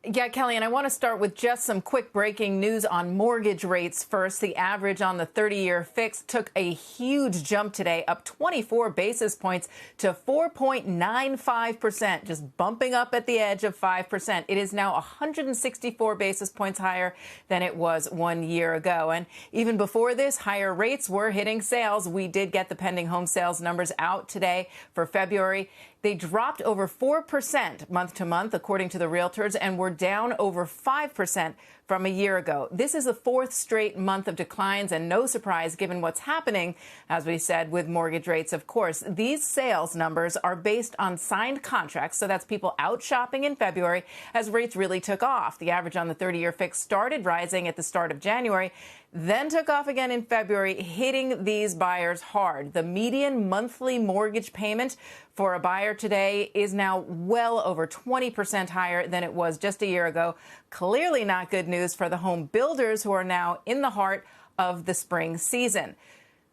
Yeah, Kelly, and I want to start with just some quick breaking news on mortgage rates first. The average on the 30-year fix took a huge jump today, up 24 basis points to 4.95%, just bumping up at the edge of 5%. It is now 164 basis points higher than it was 1 year ago. And even before this, higher rates were hitting sales. We did get the pending home sales numbers out today for February. They dropped over 4% month to month, according to the realtors, and were down over 5% from a year ago. This is the fourth straight month of declines, and no surprise given what's happening, as we said, with mortgage rates, of course. These sales numbers are based on signed contracts, so that's people out shopping in February as rates really took off. The average on the 30-year fix started rising at the start of January, then took off again in February, hitting these buyers hard. The median monthly mortgage payment for a buyer today is now well over 20% higher than it was just a year ago. Clearly not good news for the home builders who are now in the heart of the spring season.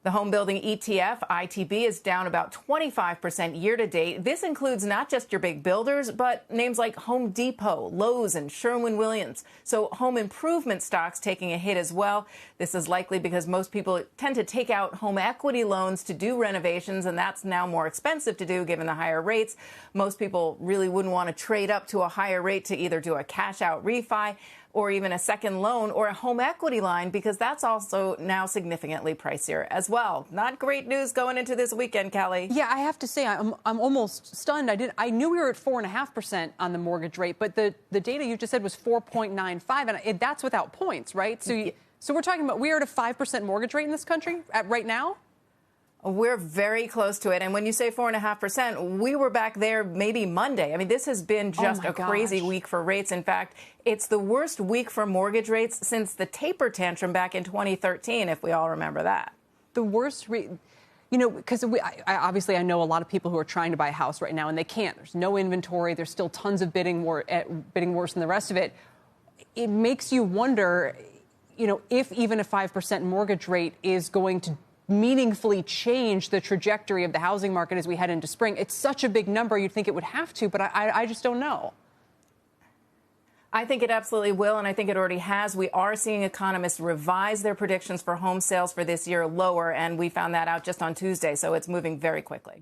The home building ETF, ITB, is down about 25% year to date. This includes not just your big builders, but names like Home Depot, Lowe's, and Sherwin-Williams. So home improvement stocks taking a hit as well. This is likely because most people tend to take out home equity loans to do renovations, and that's now more expensive to do given the higher rates. Most people really wouldn't want to trade up to a higher rate to either do a cash-out refi or even a second loan or a home equity line, because that's also now significantly pricier as well. Not great news going into this weekend, Kelly. Yeah, I have to say I'm almost stunned. I knew we were at 4.5% on the mortgage rate, but the data you just said was 4.95, and that's without points, right? So we're talking about we're at a 5% mortgage rate in this country right now. We're very close to it. And when you say 4.5%, we were back there maybe Monday. I mean, this has been just a crazy week for rates. In fact, it's the worst week for mortgage rates since the taper tantrum back in 2013, if we all remember that. The worst because obviously I know a lot of people who are trying to buy a house right now, and they can't. There's no inventory. There's still tons of bidding worse than the rest of it. It makes you wonder, if even a 5% mortgage rate is going to meaningfully change the trajectory of the housing market as we head into spring. It's such a big number, you'd think it would have to, but I just don't know. I think it absolutely will, and I think it already has. We are seeing economists revise their predictions for home sales for this year lower, and we found that out just on Tuesday, so it's moving very quickly.